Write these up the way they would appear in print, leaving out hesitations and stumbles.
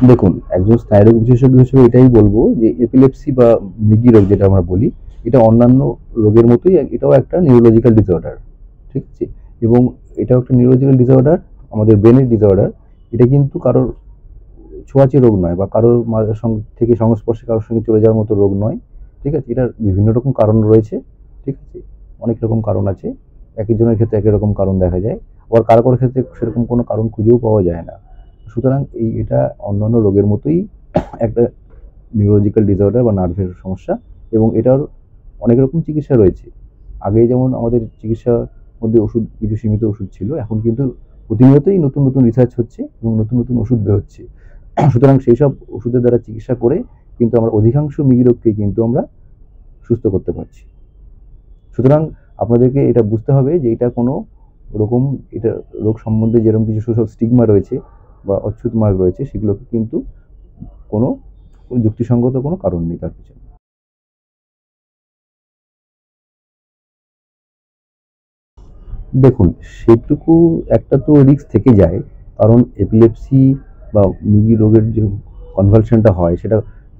দেখুন, একজন স্নায়ুরোগ বিশেষজ্ঞ হিসেবে এটাই বলবো যে এপিলেপসি বা মৃগী রোগ যেটা আমরা বলি, এটা অন্যান্য রোগের মতোই এটাও একটা নিউরোলজিক্যাল ডিসঅর্ডার। ঠিক আছে? এবং এটাও একটা নিউরোলজিক্যাল ডিসঅর্ডার, আমাদের ব্রেনের ডিসঅর্ডার। এটা কিন্তু কারোর ছোঁয়াচে রোগ নয় বা কারোর থেকে সংস্পর্শে কারোর সঙ্গে চলে যাওয়ার মতো রোগ নয়। ঠিক আছে? এটার বিভিন্ন রকম কারণ রয়েছে। ঠিক আছে? অনেক রকম কারণ আছে। একেকজনের ক্ষেত্রে একই রকম কারণ দেখা যায়। আবার কারো কারো ক্ষেত্রে সেরকম কোনো কারণ খুঁজেও পাওয়া যায় না। সুতরাং এটা অন্যান্য রোগের মতোই একটা নিউরোলজিক্যাল ডিসঅর্ডার বা নার্ভের সমস্যা, এবং এটার অনেক রকম চিকিৎসা রয়েছে। আগে যেমন আমাদের চিকিৎসার মধ্যে ওষুধ, কিছু সীমিত ওষুধ ছিল, এখন কিন্তু প্রতিনিয়তই নতুন নতুন রিসার্চ হচ্ছে এবং নতুন নতুন ওষুধ বেরোচ্ছে। সুতরাং সেই সব ওষুধের দ্বারা চিকিৎসা করে কিন্তু আমরা অধিকাংশ মৃগী রোগকেই কিন্তু আমরা সুস্থ করতে পারছি। সুতরাং আপনাদেরকে এটা বুঝতে হবে যে এটা কোনো ওরকম, এটা রোগ সম্বন্ধে যেরকম কিছু সব স্টিগমা রয়েছে বা অচ্ছুত মার্গ রয়েছে, সেগুলোকে কিন্তু কোনো যুক্তিসঙ্গত কোনো কারণ নেই তার পিছনে। দেখুন, সেটুকু একটা তো রিস্ক থেকে যায়। কারণ এপিলেপসি বা মৃগী রোগের যে কনভালশনটা হয়, সেটা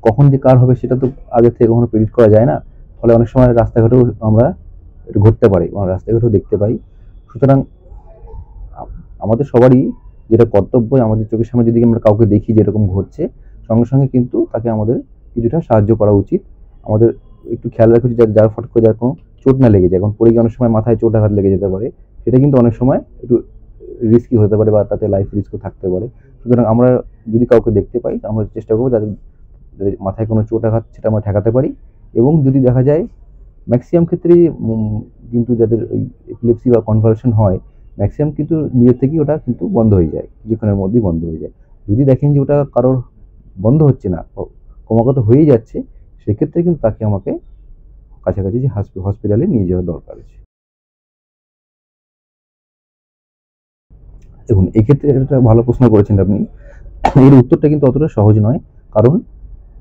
কখন যে কার হবে সেটা তো আগে থেকে কখনো প্রেডিক্ট করা যায় না। ফলে অনেক সময় রাস্তাঘাটেও আমরা এটা ঘটতে পারি, আমরা রাস্তাঘাটেও দেখতে পাই। সুতরাং আমাদের সবারই যেটা কর্তব্য, আমাদের চোখের সামনে যদি আমরা কাউকে দেখি যে এরকম ঘটছে, সঙ্গে সঙ্গে কিন্তু তাকে আমাদের কিছুটা সাহায্য করা উচিত। আমাদের একটু খেয়াল রাখা উচিত যার ফট করে যার কোনো চোট না লেগে যায়, কারণ পড়ে গিয়ে অনেক সময় মাথায় চোট আঘাত লেগে যেতে পারে। সেটা কিন্তু অনেক সময় একটু রিস্কি হতে পারে বা তাতে লাইফ রিস্কও থাকতে পারে। সুতরাং আমরা যদি কাউকে দেখতে পাই, আমরা চেষ্টা করবো যাদের যাদের মাথায় কোনো চোট আঘাত সেটা আমরা ঠেকাতে পারি। এবং যদি দেখা যায় ম্যাক্সিমাম ক্ষেত্রেই কিন্তু যাদের ওই এপিলেপসি বা কনভালশন হয়, ম্যাক্সিমাম কিন্তু নিজের থেকেই ওটা কিন্তু বন্ধ হয়ে যায়, কিছুক্ষণের মধ্যেই বন্ধ হয়ে যায়। যদি দেখেন যে ওটা কারোর বন্ধ হচ্ছে না, ক্রমাগত হয়েই যাচ্ছে, সেক্ষেত্রে কিন্তু তাকে আমাকে কাছাকাছি যে হসপিটালে নিয়ে যাওয়া দরকার আছে। দেখুন, এক্ষেত্রে একটা ভালো প্রশ্ন করেছেন আপনি। এর উত্তরটা কিন্তু অতটা সহজ নয়। কারণ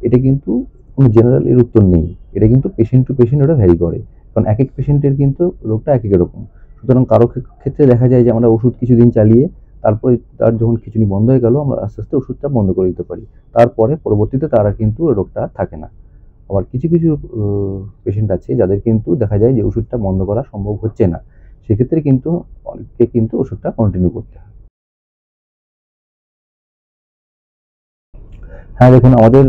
এটা কিন্তু কোনো জেনারেল এর উত্তর নেই। এটা কিন্তু পেশেন্ট টু পেশেন্ট ওটা ভ্যারি করে। কারণ একেক পেশেন্টের কিন্তু রোগটা একেক রকম। সুতরাং কারো ক্ষেত্রে দেখা যায় যে আমরা ওষুধ কিছুদিন চালিয়ে তারপরে তার যখন খিঁচুনি বন্ধ হয়ে গেল, আমরা আস্তে আস্তে ওষুধটা বন্ধ করে দিতে পারি। তারপরে পরবর্তীতে তার আর কিন্তু ওই রোগটা আর থাকে না। আবার কিছু কিছু পেশেন্ট আছে যাদের কিন্তু দেখা যায় যে ওষুধটা বন্ধ করা সম্ভব হচ্ছে না। সেক্ষেত্রে কিন্তু অনেককে কিন্তু ওষুধটা কন্টিনিউ করতে হয়। হ্যাঁ, দেখুন, আমাদের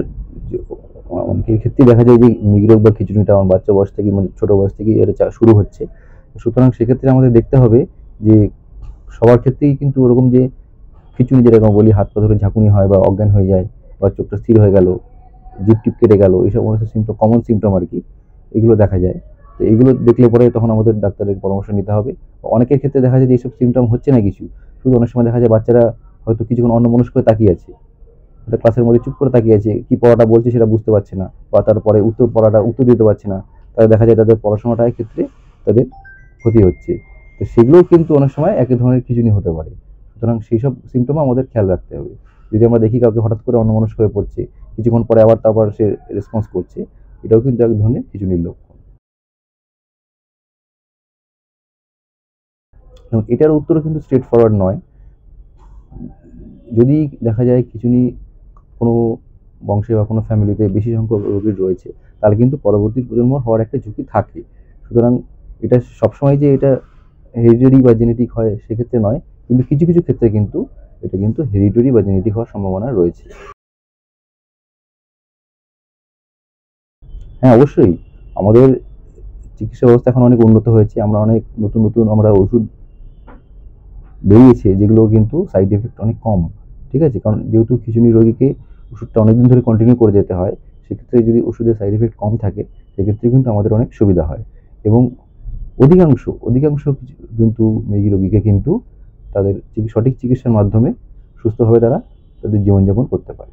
অনেকের ক্ষেত্রেই দেখা যায় যে মৃগরোগ বা খিঁচুনিটা আমার বাচ্চা বয়স থেকে, মানে ছোট বয়স থেকেই এটা শুরু হচ্ছে। সুতরাং সেক্ষেত্রে আমাদের দেখতে হবে যে সবার ক্ষেত্রেই কিন্তু ওরকম যে খিঁচুনি যেরকম বলি, হাত পা ধরে ঝাঁকুনি হয় বা অজ্ঞান হয়ে যায় বা চোখটা স্থির হয়ে গেল, জিভ টিপ কেটে গেল, এইসব সমস্ত সিমটম, কমন সিমটম আর কি, এগুলো দেখা যায়। তো এগুলো দেখলে পরে তখন আমাদের ডাক্তারের পরামর্শ নিতে হবে। অনেকের ক্ষেত্রে দেখা যায় যে এইসব সিমটম হচ্ছে না কিছু, শুধু অনেক সময় দেখা যায় বাচ্চারা হয়তো কিছুক্ষণ অন্যমনস্ক হয়ে তাকিয়ে আছে, ক্লাসের মধ্যে চুপ করে তাকিয়ে আছে, কি পড়াটা বলছে সেটা বুঝতে পারছে না, বা তারপরে পড়াটা উত্তর দিতে পারছে না। তাহলে দেখা যায় তাদের পড়াশোনাটার ক্ষেত্রে তাদের ক্ষতি হচ্ছে। তো সেগুলোও কিন্তু অনেক সময় একই ধরনের খিঁচুনি হতে পারে। সুতরাং সেই সব সিমটম আমাদের খেয়াল রাখতে হবে। যদি আমরা দেখি কাউকে হঠাৎ করে অন্যমনস্ক হয়ে পড়ছে, কিছুক্ষণ পরে আবার তারপর সে রেসপন্স করছে, এটাও কিন্তু এক ধরনের খিঁচুনির লক্ষণ। এবং এটার উত্তরও কিন্তু স্ট্রেট ফরওয়ার্ড নয়। যদি দেখা যায় খিঁচুনি কোনো বংশে বা কোনো ফ্যামিলিতে বেশি সংখ্যক রোগীর রয়েছে, তাহলে কিন্তু পরবর্তী প্রজন্ম হওয়ার একটা ঝুঁকি থাকে। সুতরাং এটা সবসময় যে এটা হেরিডিটারি বা জেনেটিক হয় সেক্ষেত্রে নয়, কিন্তু কিছু কিছু ক্ষেত্রে কিন্তু এটা কিন্তু হেরিডিটারি বা জেনেটিক হওয়ার সম্ভাবনা রয়েছে। হ্যাঁ, অবশ্যই। আমাদের চিকিৎসা ব্যবস্থা এখন অনেক উন্নত হয়েছে। আমরা অনেক নতুন নতুন আমরা ওষুধ বেরিয়েছে, যেগুলো কিন্তু সাইড এফেক্ট অনেক কম। ঠিক আছে? কারণ যেহেতু খিঁচুনি রোগীকে ওষুধটা অনেকদিন ধরে কন্টিনিউ করে যেতে হয়, সেক্ষেত্রে যদি ওষুধের সাইড এফেক্ট কম থাকে, সেক্ষেত্রে কিন্তু আমাদের অনেক সুবিধা হয়। এবং অধিকাংশ কিন্তু মৃগী রোগীকে কিন্তু তাদের সঠিক চিকিৎসার মাধ্যমে সুস্থভাবে তারা তাদের জীবনযাপন করতে পারে।